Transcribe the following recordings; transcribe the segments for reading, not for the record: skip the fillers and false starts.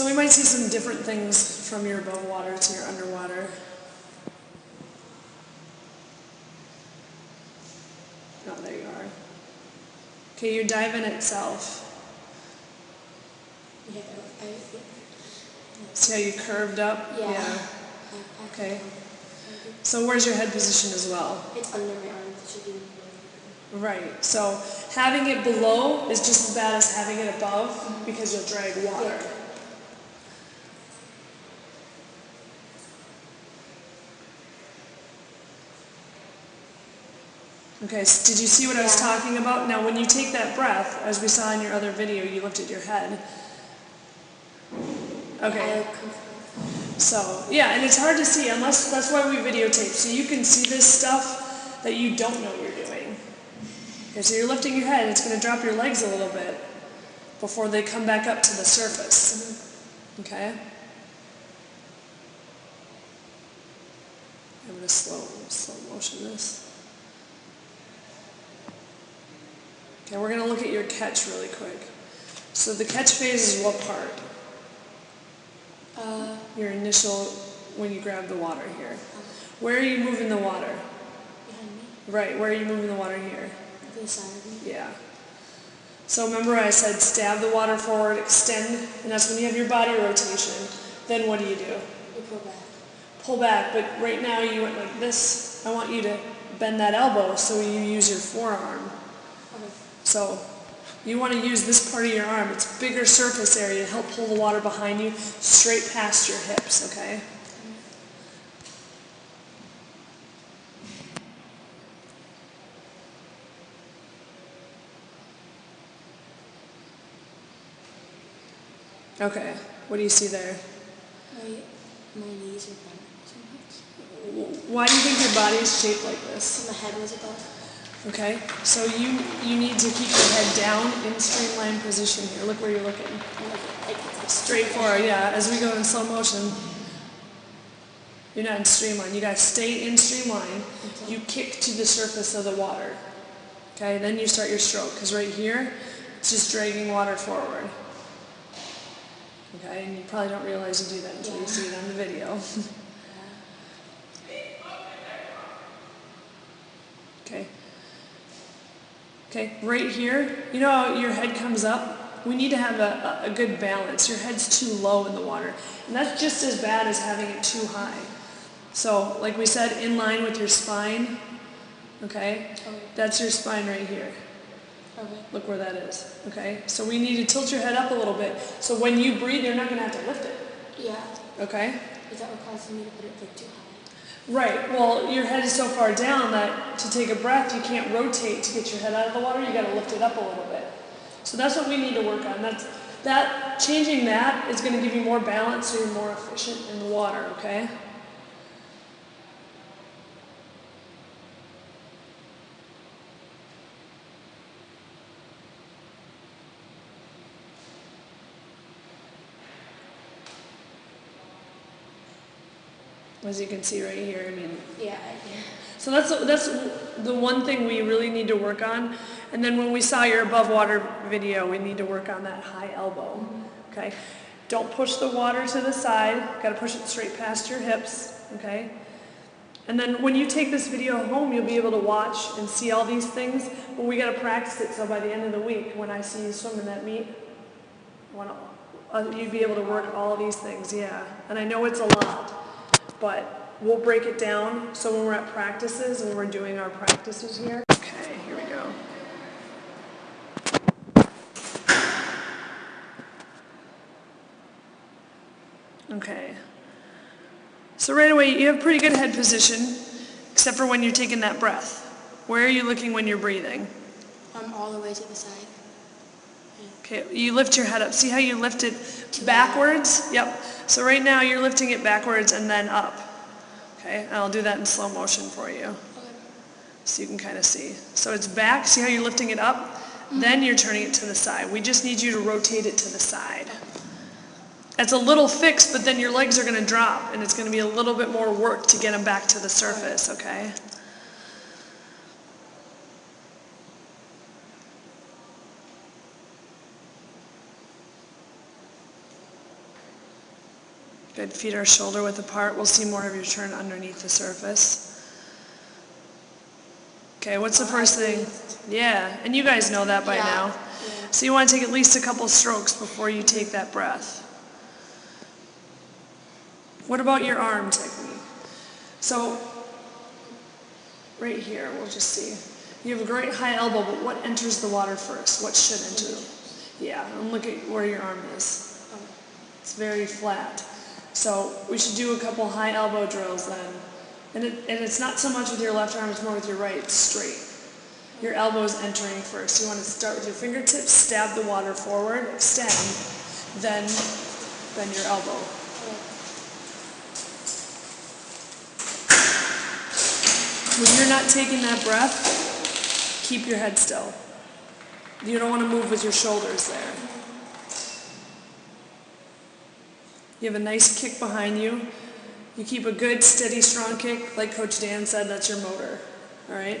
So we might see some different things from your above water to your underwater. Oh, there you are. Okay, your dive in itself. Yeah, See how you curved up? Yeah. Okay. So where's your head position as well? It's under my arms. It should be. Right. So having it below is just as bad as having it above because you'll drag water. Yeah. Okay, so did you see what I was talking about? Now when you take that breath, as we saw in your other video, you lifted your head. Okay. So, yeah, and it's hard to see unless, that's why we videotape, so you can see this stuff that you don't know you're doing. Okay, so you're lifting your head, it's going to drop your legs a little bit before they come back up to the surface. Okay? I'm going to slow motion this. Okay, we're going to look at your catch really quick. So the catch phase is what part? Your initial, when you grab the water here. Where are you moving the water? Behind me. Right, where are you moving the water here? The side of me. Yeah. So remember I said stab the water forward, extend, and that's when you have your body rotation. Then what do? You pull back. Pull back, but right now you went like this. I want you to bend that elbow so you use your forearm. Okay. So you want to use this part of your arm. It's bigger surface area to help pull the water behind you straight past your hips, okay? Okay, what do you see there? My knees are bent too much. Why do you think your body is shaped like this? So my head was above. Okay, so you need to keep your head down in streamline position here. Look where you're looking. Straight forward, yeah. As we go in slow motion, you're not in streamline. You guys stay in streamline. You kick to the surface of the water. Okay, then you start your stroke, because right here, it's just dragging water forward. Okay, and you probably don't realize you do that until you see it on the video. Okay. Okay, right here, you know how your head comes up? We need to have a good balance. Your head's too low in the water. And that's just as bad as having it too high. So, like we said, in line with your spine, okay? That's your spine right here. Okay. Look where that is, okay? So we need to tilt your head up a little bit. So when you breathe, you're not going to have to lift it. Yeah. Okay? Is that what causes me to put it like too high? Right. Well, your head is so far down that to take a breath, you can't rotate to get your head out of the water. You got to lift it up a little bit. So that's what we need to work on. Changing that is going to give you more balance so you're more efficient in the water, okay? As you can see right here, I mean. Yeah. So that's the one thing we really need to work on. And then when we saw your above water video, we need to work on that high elbow. Okay? Don't push the water to the side. Got to push it straight past your hips. Okay? And then when you take this video home, you'll be able to watch and see all these things. But we got to practice it so by the end of the week, when I see you swim in that meet, you'd be able to work all these things. Yeah. And I know it's a lot. But we'll break it down so when we're at practices, when we're doing our practices here. Okay, here we go. Okay. So right away, you have pretty good head position, except for when you're taking that breath. Where are you looking when you're breathing? I'm all the way to the side. Okay, you lift your head up. See how you lift it backwards? Yep. So right now you're lifting it backwards and then up. Okay, and I'll do that in slow motion for you. Okay. So you can kind of see. So it's back. See how you're lifting it up? Then you're turning it to the side. We just need you to rotate it to the side. It's a little fixed, but then your legs are going to drop, and it's going to be a little bit more work to get them back to the surface, okay? Good. Feet are shoulder width apart. We'll see more of your turn underneath the surface. Okay, what's the first thing? Yeah, and you guys know that by now. Yeah. So you want to take at least a couple strokes before you take that breath. What about your arm technique? So, right here, we'll just see. You have a great high elbow, but what enters the water first? What should enter? Yeah, and look at where your arm is. It's very flat. So we should do a couple high elbow drills then. And it's not so much with your left arm, it's more with your right. It's straight. Your elbow is entering first. You want to start with your fingertips, stab the water forward, extend, then your elbow. When you're not taking that breath, keep your head still. You don't want to move with your shoulders there. You have a nice kick behind you. You keep a good, steady, strong kick. Like Coach Dan said, that's your motor. All right?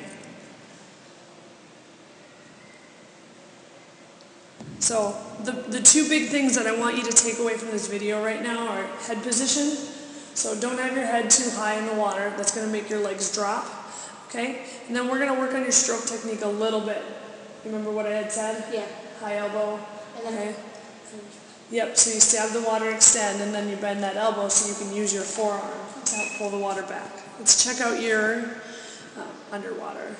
So the two big things that I want you to take away from this video right now are head position. So don't have your head too high in the water. That's going to make your legs drop. Okay? And then we're going to work on your stroke technique a little bit. Remember what I had said? Yeah. High elbow. And then Okay? Yep, so you stab the water, extend, and then you bend that elbow so you can use your forearm to help pull the water back. Let's check out your underwater.